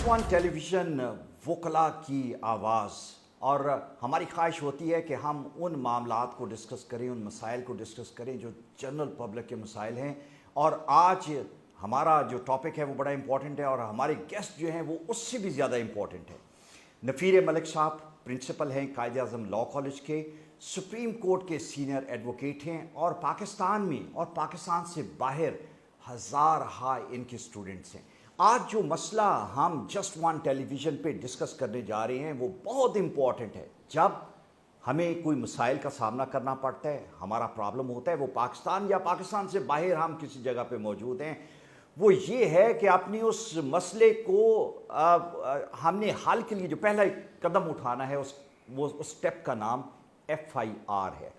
Just one television वकला की आवाज़। और हमारी ख्वाहिश होती है कि हम उन मामलात को डिस्कस करें, उन मसाइल को डिस्कस करें जो जनरल पब्लिक के मसाइल हैं। और आज हमारा जो टॉपिक है वो बड़ा इंपॉर्टेंट है और हमारे गेस्ट जो हैं वो उससे भी ज़्यादा इंपॉर्टेंट है। नफ़ीर मलिक साहब प्रिंसिपल हैं कायद-ए-आज़म लॉ कॉलेज के, सुप्रीम कोर्ट के सीनियर एडवोकेट हैं और पाकिस्तान में और पाकिस्तान से बाहर हज़ार इनके स्टूडेंट्स हैं। आज जो मसला हम जस्ट वन टेलीविज़न पे डिस्कस करने जा रहे हैं वो बहुत इम्पॉर्टेंट है। जब हमें कोई मसाइल का सामना करना पड़ता है, हमारा प्रॉब्लम होता है, वो पाकिस्तान या पाकिस्तान से बाहर हम किसी जगह पे मौजूद हैं, वो ये है कि अपनी उस मसले को हमने हल के लिए जो पहला कदम उठाना है उस स्टेप का नाम FIR है।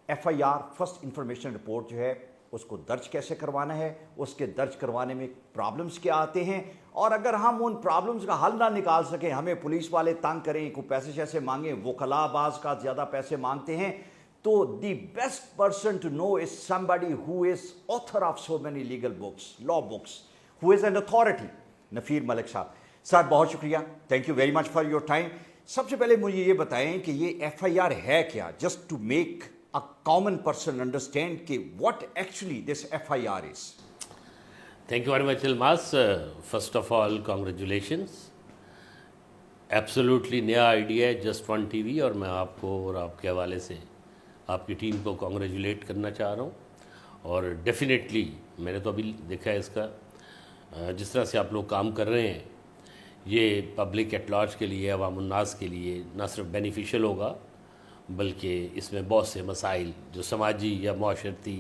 FIR फर्स्ट इंफॉर्मेशन रिपोर्ट जो है उसको दर्ज कैसे करवाना है, उसके दर्ज करवाने में प्रॉब्लम्स क्या आते हैं, और अगर हम उन प्रॉब्लम्स का हल ना निकाल सकें, हमें पुलिस वाले तंग करें, को पैसे शैसे मांगें, वकला बाज का ज़्यादा पैसे मांगते हैं, तो the best person to know is somebody who is author of so many legal books, law books, who is an authority, Nafeer Malik साहब। सर बहुत शुक्रिया, thank you very much for your time. सबसे पहले मुझे ये बताएं कि ये FIR है क्या, just to make a common person understand what actually this FIR is. Thank you very much, Ilmas. First of all, congratulations. Absolutely नया आइडिया है जस्ट वन टीवी, और मैं आपको और आपके हवाले से आपकी टीम को कॉन्ग्रेचुलेट करना चाह रहा हूँ। और डेफिनेटली मैंने तो अभी देखा है इसका जिस तरह से आप लोग काम कर रहे हैं, ये पब्लिक एट लार्ज के लिए, अवाम उन्नास के लिए ना सिर्फ बेनिफिशियल होगा बल्कि इसमें बहुत से मसाइल जो समाजी या माशरती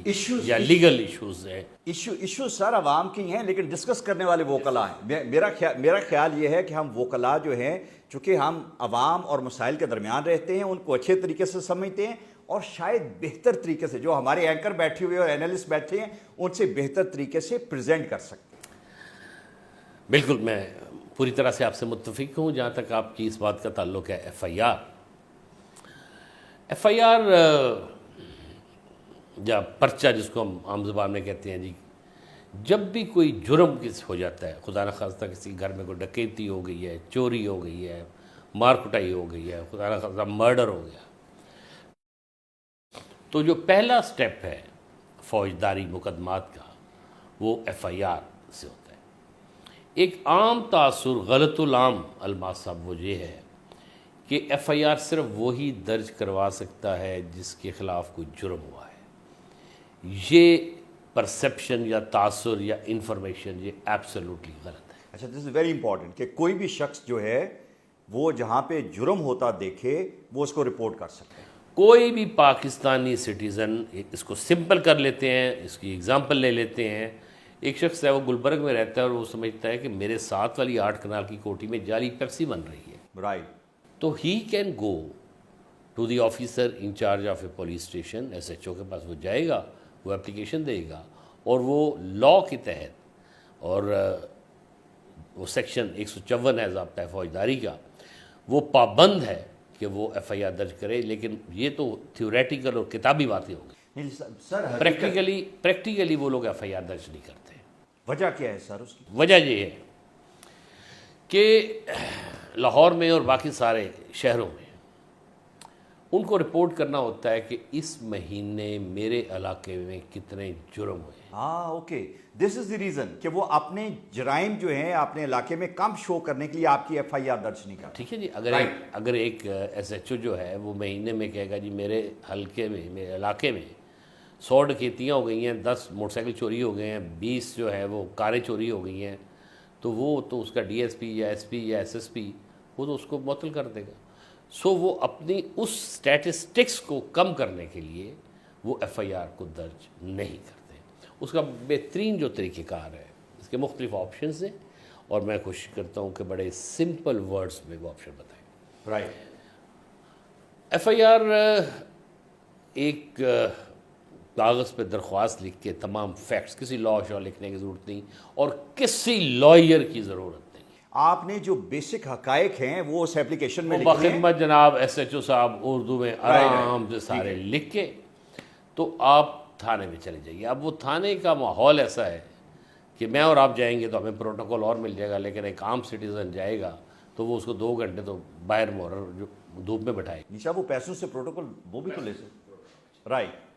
या लीगल इश्यूज़ हैं। इशू सर आवाम की हैं, लेकिन डिस्कस करने वाले वकला हैं। मेरा ख्याल ये है कि हम वकला जो हैं, चूँकि हम आवाम और मसाइल के दरमियान रहते हैं, उनको अच्छे तरीके से समझते हैं और शायद बेहतर तरीके से जो हमारे एंकर बैठे हुए और एनालिस्ट बैठे हैं उनसे बेहतर तरीके से प्रेजेंट कर सकते हैं। बिल्कुल, मैं पूरी तरह से आपसे मुत्तफिक हूँ जहाँ तक आपकी इस बात का ताल्लुक़ है। FIR या पर्चा जिसको हम आम ज़बान में कहते हैं जी, जब भी कोई जुर्म किस हो जाता है, खुदा न खास्ता किसी घर में कोई डकैती हो गई है, चोरी हो गई है, मार कुटाई हो गई है, खुदा न खास्ता मर्डर हो गया, तो जो पहला स्टेप है फौजदारी मुकदमात का वो FIR से होता है। एक आम तासुर गलतुल आम अलमास साहब वो ये है कि FIR सिर्फ वही दर्ज करवा सकता है जिसके ख़िलाफ़ कोई जुर्म हुआ है। ये परसेप्शन या तासुर या इंफॉर्मेशन ये एब्सोल्युटली गलत है। अच्छा, दिस इज़ वेरी इंपॉर्टेंट कि कोई भी शख्स जो है वो जहाँ पे जुर्म होता देखे वो उसको रिपोर्ट कर सकते हैं। कोई भी पाकिस्तानी सिटीज़न, इसको सिंपल कर लेते हैं, इसकी एग्ज़ाम्पल ले लेते हैं। एक शख्स है वो गुलबर्ग में रहता है और वो समझता है कि मेरे साथ वाली 8 कनाल की कोठी में जाली पेप्सी बन रही है, राइट, तो he can go to the officer in charge of a police station, SHO के पास वो जाएगा, वो एप्लीकेशन देगा और वो लॉ के तहत, और वो सेक्शन 154 है ज़ाब्ता फौजदारी का, वो पाबंद है कि वो FIR दर्ज करे। लेकिन ये तो थ्योरेटिकल और किताबी बातें हो गई। सर प्रैक्टिकली वो लोग FIR दर्ज नहीं करते। वजह क्या है सर उसकी? वजह ये है कि लाहौर में और बाकी सारे शहरों में उनको रिपोर्ट करना होता है कि इस महीने मेरे इलाके में कितने जुर्म हुए। हाँ, okay, this is the reason कि वो अपने जराइम जो हैं अपने इलाके में कम शो करने के लिए आपकी FIR दर्ज नहीं करते। ठीक है जी, अगर एक SHO जो है वो महीने में कहेगा जी मेरे हल्के में, मेरे इलाके में 100 डकैतियाँ हो गई हैं, 10 मोटरसाइकिल चोरी हो गए हैं, 20 जो है वो कारें चोरी हो गई हैं, तो वो तो उसका DSP या SP या SSP वो तो उसको मुअत्तल कर देगा। सो वो अपनी उस स्टैटिस्टिक्स को कम करने के लिए वो FIR को दर्ज नहीं करते। उसका बेहतरीन जो तरीक़ेकार है, इसके मुख्तलिफ ऑप्शंस हैं और मैं कोशिश करता हूँ कि बड़े सिंपल वर्ड्स में वो ऑप्शन बताएं। राइट, FIR एक कागज़ पे दरख्वास्त लिख के तमाम फैक्ट्स, किसी लॉ शॉ लिखने की ज़रूरत नहीं और किसी लॉयर की ज़रूरत नहीं। आपने जो बेसिक हकायक हैं वो उस एप्लीकेशन में लिखे हैं। बखिदमत जनाब SHO साहब उर्दू में आराम से सारे लिख के तो आप थाने में चले जाइए। अब वो थाने का माहौल ऐसा है کہ میں اور آپ جائیں گے تو ہمیں پروٹوکول اور مل جائے گا، لیکن ایک عام سٹیزن جائے گا تو وہ اس کو 2 گھنٹے تو باہر مہر جو دھوپ میں بٹھائے گا۔ نشا وہ پیسوں سے پروٹوکول وہ بھی تو لے سکتے، رائٹ۔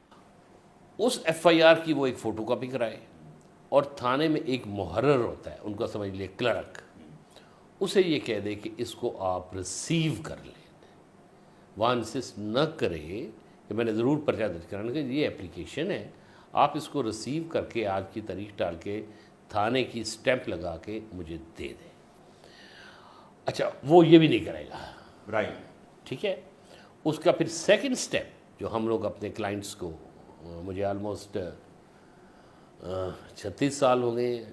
اس ایف آئی آر کی وہ ایک فوٹو کاپی کرائے، اور تھانے میں ایک محرر ہوتا ہے، ان کا سمجھ لے کلرک، اسے یہ کہہ دے کہ اس کو آپ ریسیو کر لیں، وہاں انسسٹ نہ کرے کہ میں نے ضرور پرچہ درج کرانا، کہ یہ اپلیکیشن ہے، آپ اس کو ریسیو کر کے آج کی تاریخ ڈال کے تھانے کی سٹیمپ لگا کے مجھے دے دیں۔ اچھا وہ یہ بھی نہیں کرے گا، رائٹ، ٹھیک ہے۔ اس کا پھر سیکنڈ سٹیپ جو ہم لوگ اپنے کلائنٹس کو، مجھے آلموسٹ 36 سال ہو گئے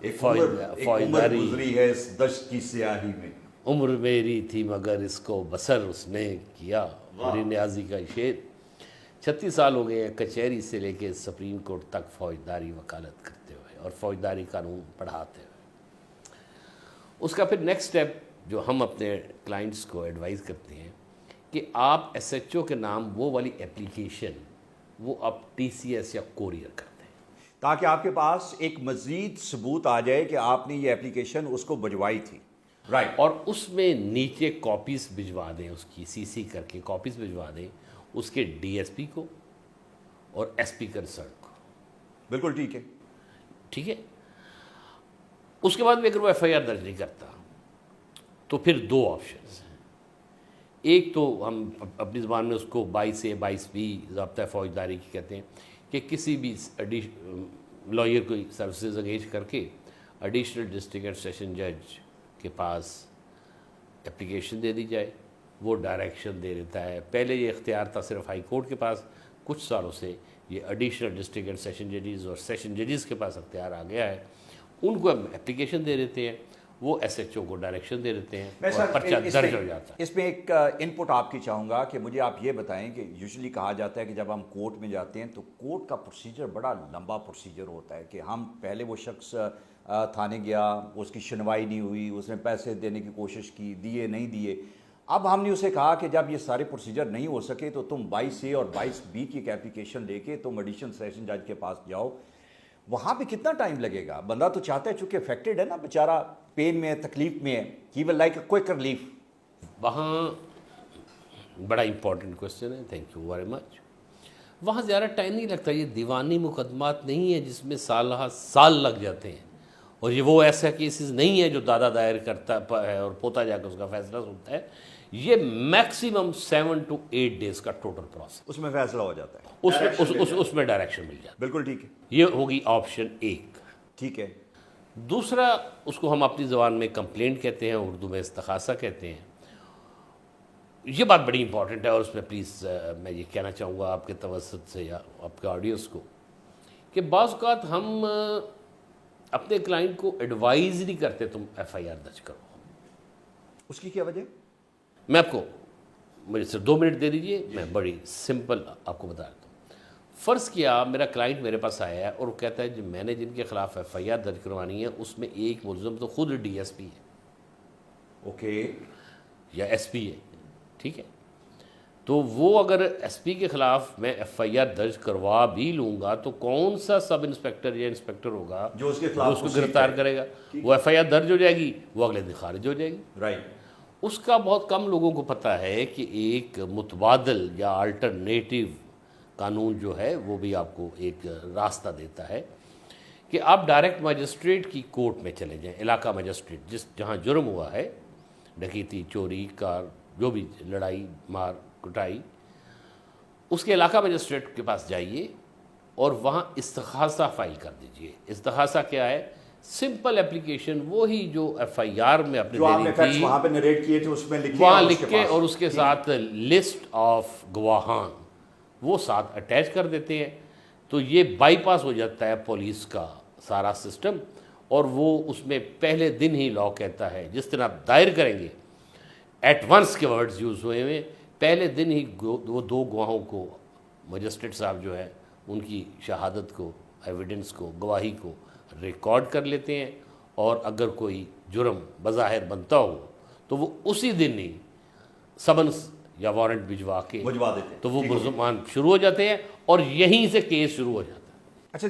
ایک عمر گزری ہے اس دشت کی سیاہی میں، عمر میری تھی مگر اس کو بسر اس نے کیا، میری نیازی کا شعر۔ 36 سال ہو گئے ہیں کچہری سے لے کے سپریم کورٹ تک فوجداری وکالت کرتے ہوئے اور فوجداری قانون پڑھاتے ہوئے۔ اس کا پھر نیکسٹ سٹیپ جو ہم اپنے کلائنٹس کو ایڈوائز کرتے ہیں کہ آپ ایس ایچ او کے نام وہ والی اپلیکیشن وہ آپ ٹی سی ایس یا کوریئر کر دیں، تاکہ آپ کے پاس ایک مزید ثبوت آ جائے کہ آپ نے یہ اپلیکیشن اس کو بھجوائی تھی، رائٹ۔ اور اس میں نیچے کاپیز بھجوا دیں، اس کی سی سی کر کے کاپیز بھجوا دیں اس کے ڈی ایس پی کو اور ایس پی کنسرن کو، بالکل ٹھیک ہے۔ ٹھیک ہے۔ اس کے بعد بھی اگر وہ ایف آئی آر درج نہیں کرتا تو پھر 2 آپشنز ہیں۔ ایک تو ہم اپنی زبان میں اس کو 22A 22B ضابطہ فوجداری کی کہتے ہیں کہ کسی بھی لائر کو سروسز انگیج کر کے ایڈیشنل ڈسٹرکٹ اینڈ سیشن جج کے پاس اپلیکیشن دے دی جائے، وہ ڈائریکشن دے دیتا ہے۔ پہلے یہ اختیار تھا صرف ہائی کورٹ کے پاس، کچھ سالوں سے یہ ایڈیشنل ڈسٹرکٹ اینڈ سیشن ججز اور سیشن ججز کے پاس اختیار آ گیا ہے، ان کو ہم اپلیکیشن دے دیتے ہیں، وہ ایس ایچ او کو ڈائریکشن دے دیتے ہیں اور پرچہ درج ہو جاتا ہے۔ اس میں ایک ان پٹ آپ کی چاہوں گا کہ مجھے آپ یہ بتائیں کہ یوزلی کہا جاتا ہے کہ جب ہم کورٹ میں جاتے ہیں تو کورٹ کا پروسیجر بڑا لمبا پروسیجر ہوتا ہے، کہ ہم پہلے وہ شخص تھانے گیا، اس کی سنوائی نہیں ہوئی، اس نے پیسے دینے کی کوشش کی، دیے نہیں دیے، اب ہم نے اسے کہا کہ جب یہ سارے پروسیجر نہیں ہو سکے تو تم 22A اور 22B کی ایک اپلیکیشن لے کے تم ایڈیشنل سیشن جج کے پاس جاؤ۔ وہاں پہ کتنا ٹائم لگے گا؟ بندہ تو چاہتا ہے، چونکہ افیکٹڈ ہے نا بیچارہ، پین میں ہے، تکلیف میں ہے، he will like a quick relief. وہاں بڑا امپورٹنٹ کوشچن ہے، تھینک یو ویری مچ۔ وہاں زیادہ ٹائم نہیں لگتا، یہ دیوانی مقدمات نہیں ہے جس میں سالہ سال لگ جاتے ہیں، اور یہ وہ ایسا کیسز نہیں ہے جو دادا دائر کرتا ہے اور پوتا جا کے اس کا فیصلہ سنتا ہے۔ یہ میکسیمم 7 to 8 days کا ٹوٹل پروسیس، اس میں فیصلہ ہو جاتا ہے، اس میں ڈائریکشن مل جاتا ہے۔ بالکل ٹھیک ہے، یہ ہوگی آپشن 1۔ ٹھیک ہے۔ دوسرا، اس کو ہم اپنی زبان میں کمپلینٹ کہتے ہیں، اردو میں استغاثہ کہتے ہیں۔ یہ بات بڑی امپورٹنٹ ہے، اور اس میں پلیز میں یہ کہنا چاہوں گا آپ کے توسط سے یا آپ کے آڈینس کو کہ بعض اوقات ہم اپنے کلائنٹ کو ایڈوائز نہیں کرتے تم ایف آئی آر درج کرو۔ اس کی کیا وجہ؟ میں آپ کو، مجھے صرف 2 منٹ دے دیجئے، میں بڑی سمپل آپ کو بتا دیتا ہوں۔ فرض کیا میرا کلائنٹ میرے پاس آیا ہے اور وہ کہتا ہے میں نے جن کے خلاف ایف آئی آر درج کروانی ہے اس میں ایک ملزم تو خود ڈی ایس پی ہے، اوکے، یا ایس پی ہے، ٹھیک ہے، تو وہ اگر ایس پی کے خلاف میں ایف آئی آر درج کروا بھی لوں گا تو کون سا سب انسپیکٹر یا انسپیکٹر ہوگا جو اس کے خلاف اس کو گرفتار کرے گا؟ وہ ایف آئی آر درج ہو جائے گی، وہ اگلے دن خارج ہو جائے گی۔ رائٹ۔ اس کا بہت کم لوگوں کو پتہ ہے کہ ایک متبادل یا الٹرنیٹیو قانون جو ہے وہ بھی آپ کو ایک راستہ دیتا ہے کہ آپ ڈائریکٹ مجسٹریٹ کی کورٹ میں چلے جائیں، علاقہ مجسٹریٹ جہاں جرم ہوا ہے، ڈکیتی، چوری، کار، جو بھی لڑائی مار کٹائی، اس کے علاقہ مجسٹریٹ کے پاس جائیے اور وہاں استغاثہ فائل کر دیجئے۔ استغاثہ کیا ہے؟ سمپل اپلیکیشن، وہی جو ایف آئی آر میں اپنے دینی تھی وہاں پہ نریٹ کیے تھے اس میں لکھے، وہاں لکھ کے، اور اس کے ساتھ لسٹ آف گواہان وہ ساتھ اٹیچ کر دیتے ہیں، تو یہ بائی پاس ہو جاتا ہے پولیس کا سارا سسٹم، اور وہ اس میں پہلے دن ہی لا کہتا ہے جس دن آپ دائر کریں گے، ایٹ ونس کے ورڈز یوز ہوئے ہوئے، پہلے دن ہی وہ 2 گواہوں کو مجسٹریٹ صاحب جو ہے ان کی شہادت کو، ایویڈنس کو، گواہی کو ریکارڈ کر لیتے ہیں، اور اگر کوئی جرم بظاہر بنتا ہو تو وہ اسی دن ہی سمنس یا وارنٹ بھجوا کے دیتے ہیں، تو وہ ملزمان شروع ہو جاتے ہیں، اور یہیں سے کیس شروع ہو جاتا ہے۔ अच्छा,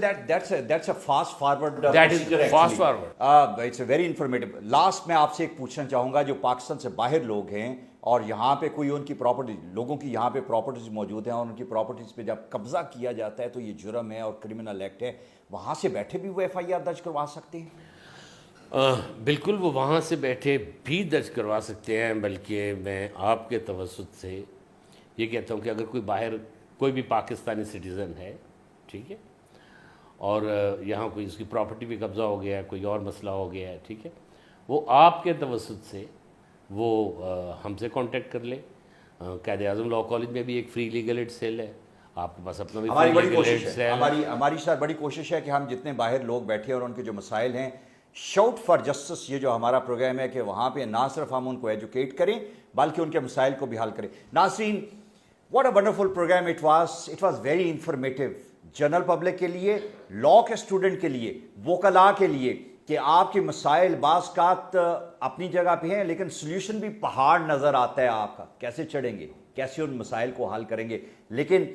that's a fast forward That is procedure fast actually. forward. It's a very informative. Last में आपसे एक पूछना चाहूँगा, जो पाकिस्तान से बाहर लोग हैं और यहाँ पे कोई उनकी प्रॉपर्टी, लोगों की यहाँ पे प्रॉपर्टीज मौजूद हैं और उनकी प्रॉपर्टीज पे जब कब्जा किया जाता है तो ये जुर्म है और क्रिमिनल एक्ट है, वहाँ से बैठे भी वो FIR दर्ज करवा सकते हैं? बिल्कुल वो वहाँ से बैठे भी दर्ज करवा सकते हैं, बल्कि मैं आपके तवस्सुत से ये कहता हूँ कि अगर कोई बाहर कोई भी पाकिस्तानी सिटीज़न है, ठीक है, और यहाँ कोई उसकी प्रॉपर्टी भी कब्ज़ा हो गया है, कोई और मसला हो गया है, ठीक है, वो आपके तवस्सुत से वो हमसे कांटेक्ट कर ले। कायदे आज़म लॉ कॉलेज में भी एक फ्री लीगल एड सेल है, आपके पास अपना भी हमारी free बड़ी legal कोशिश aid है, cell हमारी सर बड़ी कोशिश है कि हम जितने बाहर लोग बैठे और उनके जो मसाइल हैं, शाउट फॉर जस्टिस ये जो हमारा प्रोग्राम है कि वहाँ पे ना सिर्फ हम उनको एजुकेट करें बल्कि उनके मसाइल को भी हल करें। नाज़रीन, what a wonderful programme it was very informative general public के लिए, लॉ के स्टूडेंट के लिए, वोकला के लिए, कि आपके मसाइल बाज़ अपनी जगह पे हैं लेकिन सोल्यूशन भी पहाड़ नज़र आता है आपका, कैसे चढ़ेंगे, कैसे उन मसाइल को हल करेंगे। लेकिन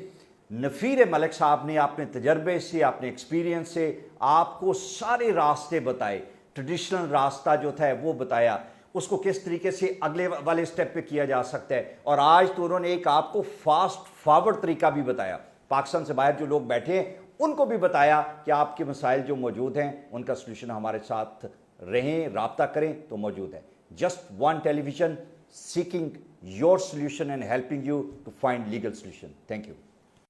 नफ़ीर मलिक साहब ने अपने तजर्बे से, अपने एक्सपीरियंस से आपको सारे रास्ते बताए, ट्रेडिशनल रास्ता जो था वो बताया, उसको किस तरीके से अगले वाले स्टेप पे किया जा सकता है, और आज तो उन्होंने एक आपको फास्ट फॉरवर्ड तरीका भी बताया। पाकिस्तान से बाहर जो लोग बैठे हैं उनको भी बताया कि आपके मसाइल जो मौजूद हैं उनका सलूशन हमारे साथ रहें, राब्ता करें तो मौजूद है। Just one television seeking your solution and helping you to find legal solution. Thank you.